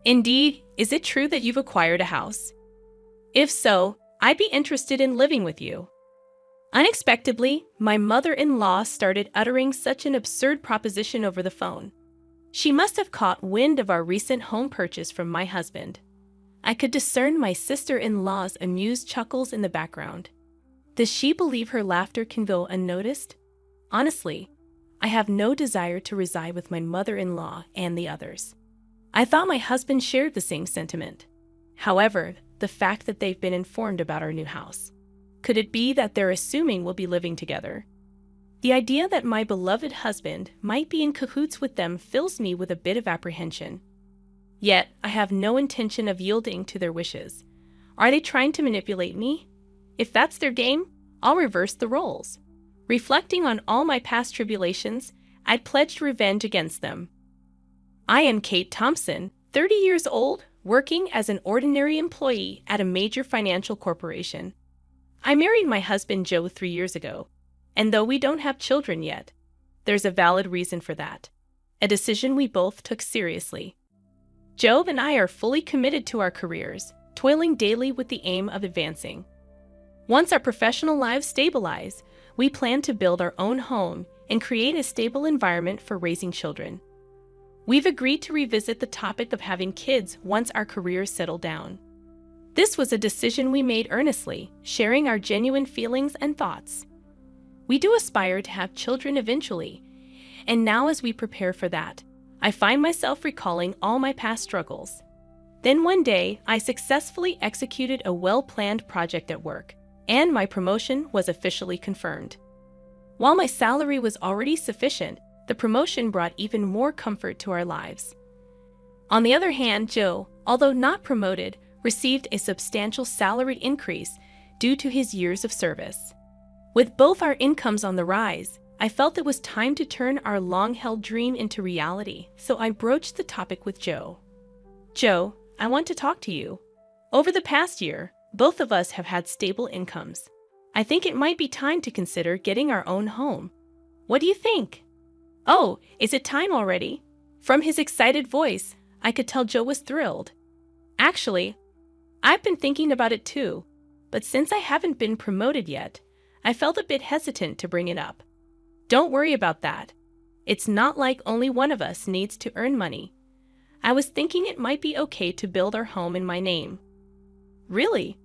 Indeed, is it true that you've acquired a house? If so, I'd be interested in living with you. Unexpectedly, my mother-in-law started uttering such an absurd proposition over the phone. She must have caught wind of our recent home purchase from my husband. I could discern my sister-in-law's amused chuckles in the background. Does she believe her laughter can go unnoticed? Honestly, I have no desire to reside with my mother-in-law and the others. I thought my husband shared the same sentiment. However, the fact that they've been informed about our new house. Could it be that they're assuming we'll be living together? The idea that my beloved husband might be in cahoots with them fills me with a bit of apprehension. Yet, I have no intention of yielding to their wishes. Are they trying to manipulate me? If that's their game, I'll reverse the roles. Reflecting on all my past tribulations, I'd pledged revenge against them. I am Kate Thompson, 30 years old, working as an ordinary employee at a major financial corporation. I married my husband Joe 3 years ago, and though we don't have children yet, there's a valid reason for that. A decision we both took seriously. Joe and I are fully committed to our careers, toiling daily with the aim of advancing. Once our professional lives stabilize, we plan to build our own home and create a stable environment for raising children. We've agreed to revisit the topic of having kids once our careers settle down. This was a decision we made earnestly, sharing our genuine feelings and thoughts. We do aspire to have children eventually, and now as we prepare for that, I find myself recalling all my past struggles. Then one day, I successfully executed a well-planned project at work, and my promotion was officially confirmed. While my salary was already sufficient, the promotion brought even more comfort to our lives. On the other hand, Joe, although not promoted, received a substantial salary increase due to his years of service. With both our incomes on the rise, I felt it was time to turn our long-held dream into reality, so I broached the topic with Joe. Joe, I want to talk to you. Over the past year, both of us have had stable incomes. I think it might be time to consider getting our own home. What do you think? Oh, is it time already? From his excited voice, I could tell Joe was thrilled. Actually, I've been thinking about it too, but since I haven't been promoted yet, I felt a bit hesitant to bring it up. Don't worry about that. It's not like only one of us needs to earn money. I was thinking it might be okay to build our home in my name. Really?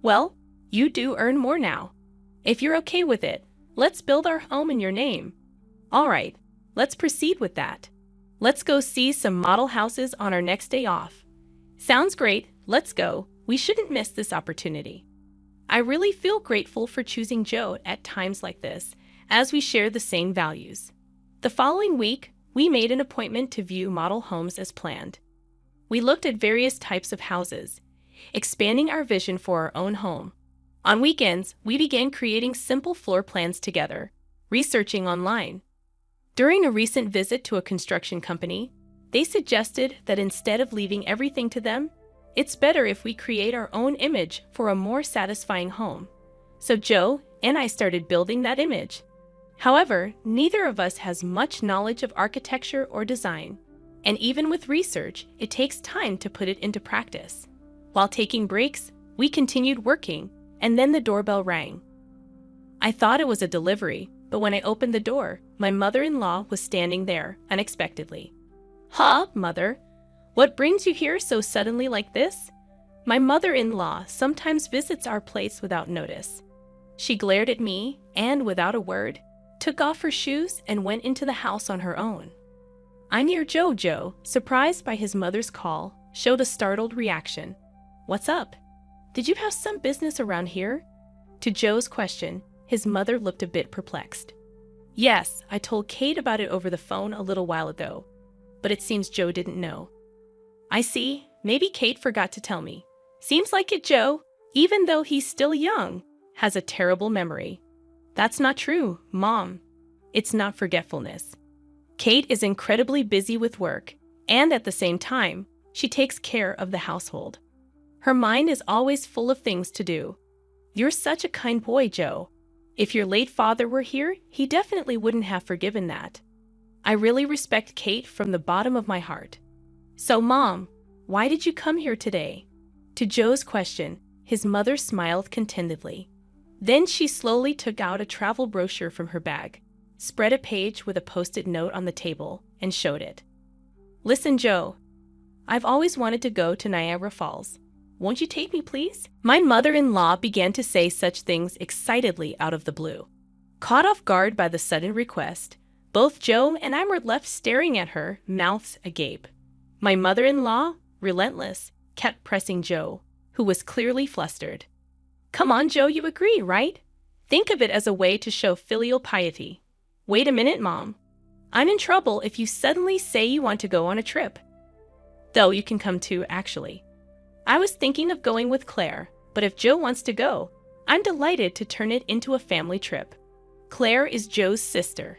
Well, you do earn more now. If you're okay with it, let's build our home in your name. All right, let's proceed with that. Let's go see some model houses on our next day off. Sounds great, let's go. We shouldn't miss this opportunity. I really feel grateful for choosing Joe at times like this, as we share the same values. The following week, we made an appointment to view model homes as planned. We looked at various types of houses, expanding our vision for our own home. On weekends, we began creating simple floor plans together, researching online. During a recent visit to a construction company, they suggested that instead of leaving everything to them, it's better if we create our own image for a more satisfying home. So Joe and I started building that image. However, neither of us has much knowledge of architecture or design, and even with research, it takes time to put it into practice. While taking breaks, we continued working, and then the doorbell rang. I thought it was a delivery, but when I opened the door, my mother-in-law was standing there unexpectedly. "Huh, Mother? What brings you here so suddenly like this?" My mother-in-law sometimes visits our place without notice. She glared at me and, without a word, took off her shoes and went into the house on her own. I near Joe, surprised by his mother's call, showed a startled reaction. "What's up? Did you have some business around here?" To Joe's question, his mother looked a bit perplexed. "Yes, I told Kate about it over the phone a little while ago, but it seems Joe didn't know." "I see. Maybe Kate forgot to tell me. Seems like it, Joe, even though he's still young, has a terrible memory." "That's not true, Mom. It's not forgetfulness. Kate is incredibly busy with work, and at the same time, she takes care of the household. Her mind is always full of things to do. You're such a kind boy, Joe. If your late father were here, he definitely wouldn't have forgiven that. I really respect Kate from the bottom of my heart. So, Mom, Why did you come here today? To Joe's question, his mother smiled contentedly. Then she slowly took out a travel brochure from her bag, spread a page with a post-it note on the table, and showed it. Listen, Joe. I've always wanted to go to Niagara Falls. Won't you take me, please? My mother-in-law began to say such things excitedly out of the blue. Caught off guard by the sudden request, both Joe and I were left staring at her, mouths agape. My mother-in-law, relentless, kept pressing Joe, who was clearly flustered. Come on, Joe, you agree, right? Think of it as a way to show filial piety. Wait a minute, Mom. I'm in trouble if you suddenly say you want to go on a trip. Though you can come too, actually. I was thinking of going with Claire, but if Joe wants to go, I'm delighted to turn it into a family trip. Claire is Joe's sister.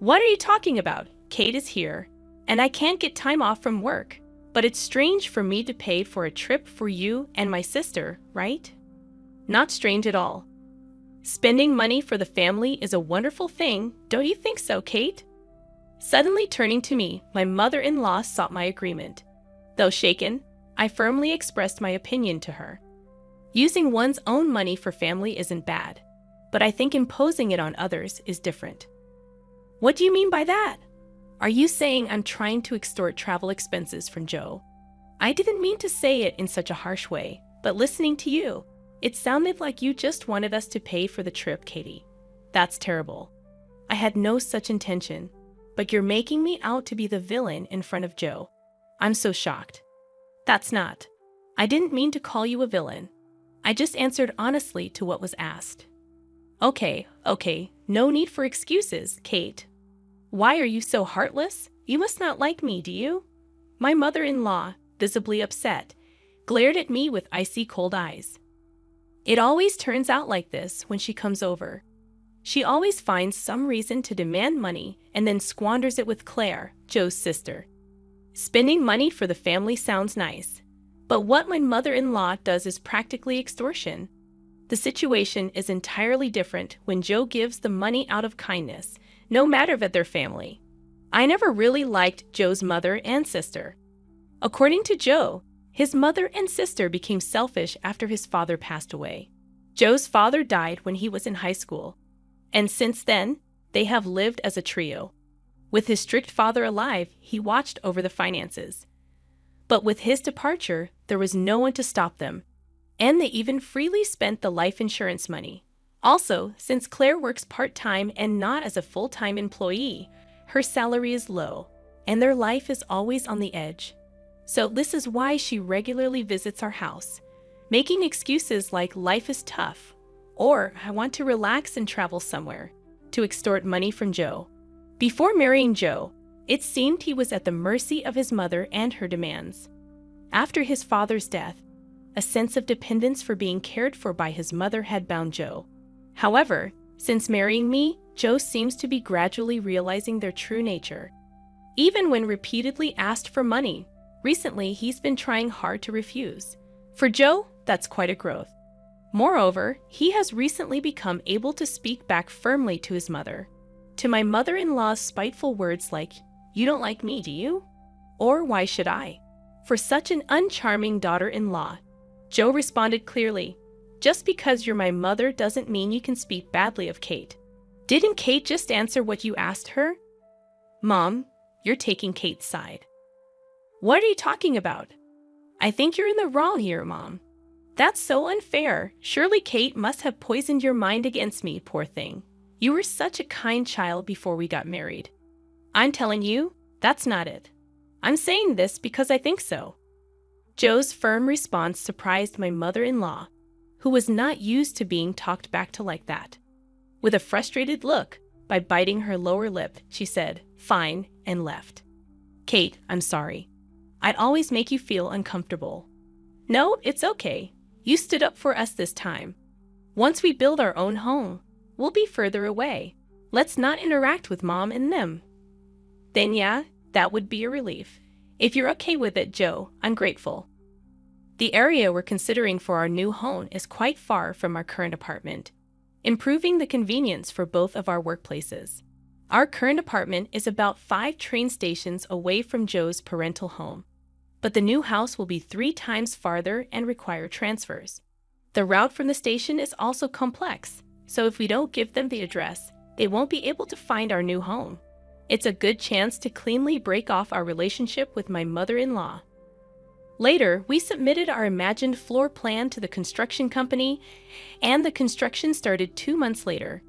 What are you talking about? Kate is here, and I can't get time off from work. But it's strange for me to pay for a trip for you and my sister, right? Not strange at all. Spending money for the family is a wonderful thing, don't you think so, Kate? Suddenly turning to me, my mother-in-law sought my agreement. Though shaken, I firmly expressed my opinion to her. Using one's own money for family isn't bad, but I think imposing it on others is different. What do you mean by that? Are you saying I'm trying to extort travel expenses from Joe? I didn't mean to say it in such a harsh way, but listening to you, it sounded like you just wanted us to pay for the trip, Katie. That's terrible. I had no such intention, but you're making me out to be the villain in front of Joe. I'm so shocked. That's not. I didn't mean to call you a villain. I just answered honestly to what was asked. Okay, no need for excuses, Kate. Why are you so heartless? You must not like me, do you? My mother-in-law, visibly upset, glared at me with icy cold eyes. It always turns out like this when she comes over. She always finds some reason to demand money and then squanders it with Claire, Joe's sister. Spending money for the family sounds nice, but what my mother-in-law does is practically extortion. The situation is entirely different when Joe gives the money out of kindness, no matter of their family. I never really liked Joe's mother and sister. According to Joe, his mother and sister became selfish after his father passed away. Joe's father died when he was in high school, and since then, they have lived as a trio. With his strict father alive, he watched over the finances. But with his departure, there was no one to stop them, and they even freely spent the life insurance money. Also, since Claire works part-time and not as a full-time employee, her salary is low, and their life is always on the edge. So this is why she regularly visits our house, making excuses like life is tough, or I want to relax and travel somewhere, to extort money from Joe. Before marrying Joe, it seemed he was at the mercy of his mother and her demands. After his father's death, a sense of dependence for being cared for by his mother had bound Joe. However, since marrying me, Joe seems to be gradually realizing their true nature. Even when repeatedly asked for money, recently he's been trying hard to refuse. For Joe, that's quite a growth. Moreover, he has recently become able to speak back firmly to his mother. To my mother-in-law's spiteful words like, "You don't like me, do you?" Or "Why should I?" For such an uncharming daughter-in-law, Joe responded clearly, "Just because you're my mother doesn't mean you can speak badly of Kate. Didn't Kate just answer what you asked her?" Mom, you're taking Kate's side. What are you talking about? I think you're in the wrong here, Mom. That's so unfair. Surely Kate must have poisoned your mind against me, poor thing. You were such a kind child before we got married. I'm telling you, that's not it. I'm saying this because I think so. Joe's firm response surprised my mother-in-law, who was not used to being talked back to like that. With a frustrated look, by biting her lower lip, she said, "Fine," and left. Kate, I'm sorry. I'd always make you feel uncomfortable. No, it's okay. You stood up for us this time. Once we build our own home, we'll be further away. Let's not interact with Mom and them. Then yeah, that would be a relief. If you're okay with it, Joe, I'm grateful. The area we're considering for our new home is quite far from our current apartment, improving the convenience for both of our workplaces. Our current apartment is about 5 train stations away from Joe's parental home. but the new house will be 3 times farther and require transfers. The route from the station is also complex, so if we don't give them the address, they won't be able to find our new home. It's a good chance to cleanly break off our relationship with my mother-in-law. Later, we submitted our imagined floor plan to the construction company, and the construction started 2 months later.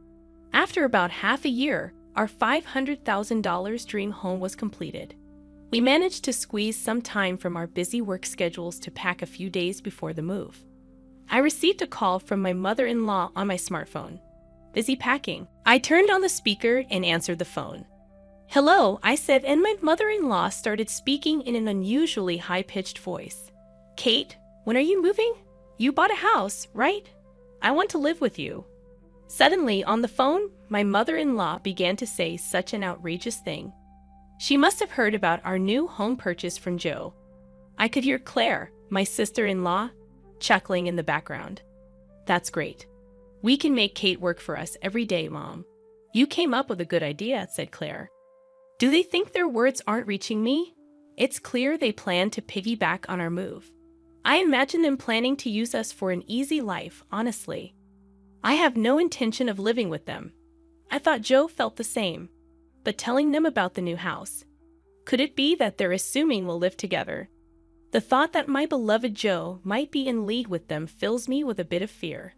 After about half a year, our $500,000 dream home was completed. We managed to squeeze some time from our busy work schedules to pack a few days before the move. I received a call from my mother-in-law on my smartphone. Busy packing. I turned on the speaker and answered the phone. "Hello," I said, and my mother-in-law started speaking in an unusually high-pitched voice. "Kate, when are you moving? You bought a house, right? I want to live with you." Suddenly, on the phone, my mother-in-law began to say such an outrageous thing. She must have heard about our new home purchase from Joe. I could hear Claire, my sister-in-law, chuckling in the background. "That's great. We can make Kate work for us every day, Mom. You came up with a good idea," said Claire. Do they think their words aren't reaching me? It's clear they plan to piggyback on our move. I imagine them planning to use us for an easy life, honestly. I have no intention of living with them. I thought Joe felt the same. But telling them about the new house, could it be that they're assuming we'll live together? The thought that my beloved Joe might be in league with them fills me with a bit of fear.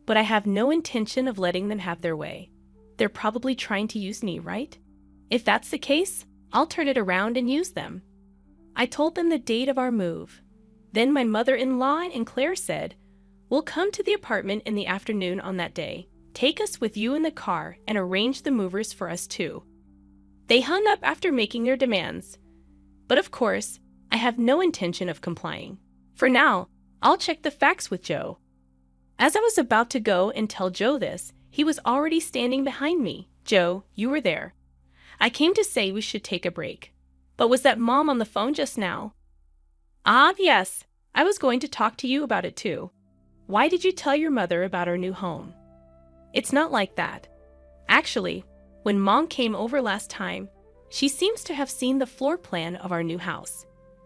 But I have no intention of letting them have their way. They're probably trying to use me, right? If that's the case, I'll turn it around and use them. I told them the date of our move. Then my mother-in-law and Claire said, "We'll come to the apartment in the afternoon on that day. Take us with you in the car and arrange the movers for us too." They hung up after making their demands. But of course, I have no intention of complying. For now, I'll check the facts with Joe. As I was about to go and tell Joe this, he was already standing behind me. "Joe, you were there. I came to say we should take a break. But was that Mom on the phone just now?" "Ah, yes. I was going to talk to you about it too. Why did you tell your mother about our new home?" "It's not like that. Actually, when Mom came over last time, she seems to have seen the floor plan of our new house.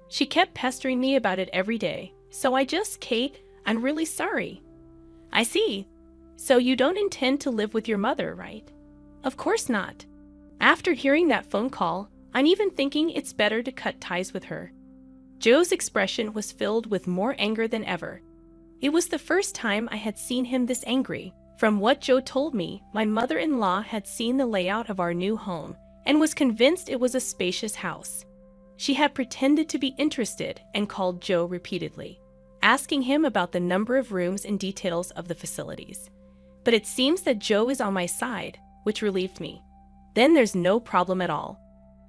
She kept pestering me about it every day, so Kate, I'm really sorry." "I see. So you don't intend to live with your mother, right?" "Of course not. After hearing that phone call, I'm even thinking it's better to cut ties with her." Joe's expression was filled with more anger than ever. It was the first time I had seen him this angry. From what Joe told me, my mother-in-law had seen the layout of our new home and was convinced it was a spacious house. She had pretended to be interested and called Joe repeatedly, asking him about the number of rooms and details of the facilities. But it seems that Joe is on my side, which relieved me. Then there's no problem at all.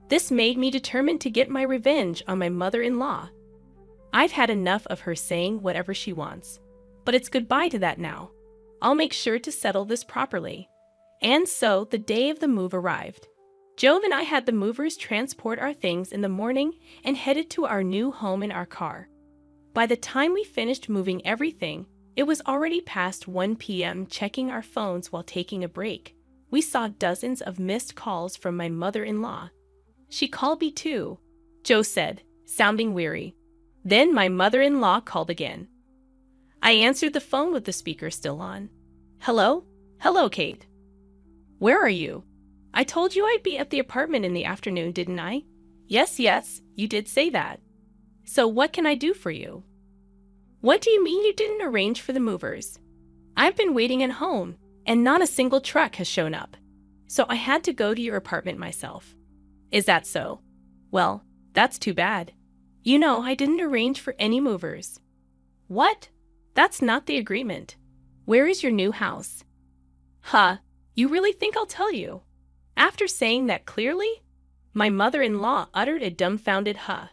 This made me determined to get my revenge on my mother-in-law. I've had enough of her saying whatever she wants. But it's goodbye to that now. I'll make sure to settle this properly. And so the day of the move arrived. Joe and I had the movers transport our things in the morning and headed to our new home in our car. By the time we finished moving everything, it was already past 1 p.m. Checking our phones while taking a break, we saw dozens of missed calls from my mother-in-law. "She called me too," Joe said, sounding weary. Then my mother-in-law called again. I answered the phone with the speaker still on. "Hello? Hello, Kate. Where are you? I told you I'd be at the apartment in the afternoon, didn't I?" Yes, you did say that. So what can I do for you?" "What do you mean you didn't arrange for the movers? I've been waiting at home, and not a single truck has shown up. So I had to go to your apartment myself." "Is that so? Well, that's too bad. You know I didn't arrange for any movers." "What? That's not the agreement. Where is your new house?" "Huh, you really think I'll tell you?" After saying that clearly, my mother-in-law uttered a dumbfounded huh.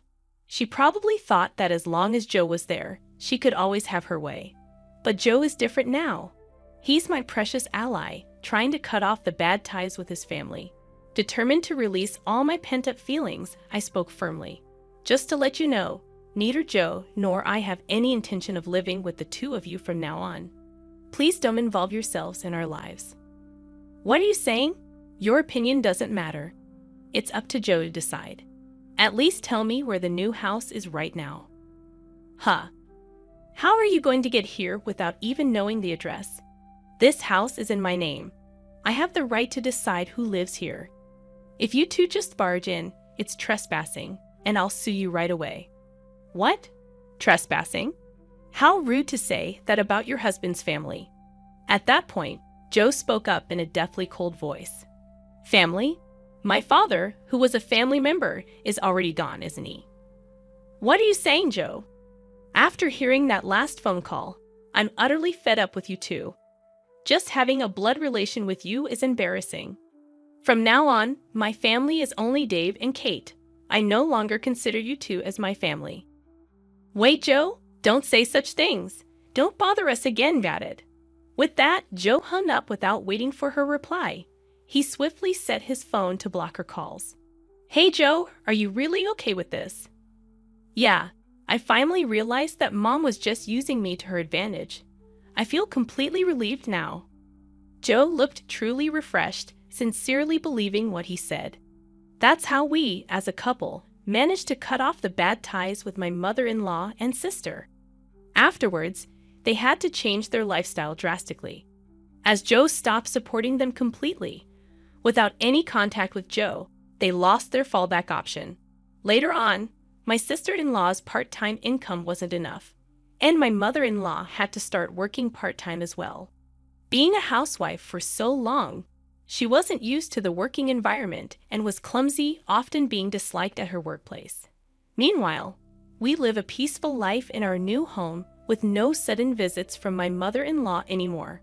She probably thought that as long as Joe was there, she could always have her way. But Joe is different now. He's my precious ally, trying to cut off the bad ties with his family. Determined to release all my pent-up feelings, I spoke firmly. "Just to let you know, neither Joe nor I have any intention of living with the two of you from now on. Please don't involve yourselves in our lives." "What are you saying? Your opinion doesn't matter. It's up to Joe to decide." At least tell me where the new house is right now. Huh. How are you going to get here without even knowing the address? This house is in my name. I have the right to decide who lives here. If you two just barge in, it's trespassing, and I'll sue you right away. What? Trespassing? How rude to say that about your husband's family. At that point, Joe spoke up in a deathly cold voice. Family? My father, who was a family member, is already gone, isn't he? What are you saying, Joe? After hearing that last phone call, I'm utterly fed up with you two. Just having a blood relation with you is embarrassing. From now on, my family is only Dave and Kate. I no longer consider you two as my family. Wait, Joe, don't say such things. Don't bother us again, Vatted. With that, Joe hung up without waiting for her reply. He swiftly set his phone to block her calls. Hey, Joe, are you really okay with this? Yeah, I finally realized that Mom was just using me to her advantage. I feel completely relieved now. Joe looked truly refreshed, sincerely believing what he said. That's how we, as a couple, managed to cut off the bad ties with my mother-in-law and sister. Afterwards, they had to change their lifestyle drastically, as Joe stopped supporting them completely. Without any contact with Joe, they lost their fallback option. Later on, my sister-in-law's part-time income wasn't enough, and my mother-in-law had to start working part-time as well. Being a housewife for so long, she wasn't used to the working environment and was clumsy, often being disliked at her workplace. Meanwhile, we live a peaceful life in our new home with no sudden visits from my mother-in-law anymore.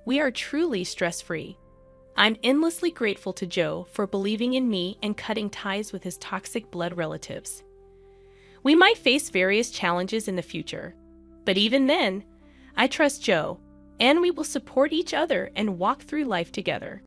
We are truly stress-free. I'm endlessly grateful to Joe for believing in me and cutting ties with his toxic blood relatives. We might face various challenges in the future, but even then, I trust Joe, and we will support each other and walk through life together.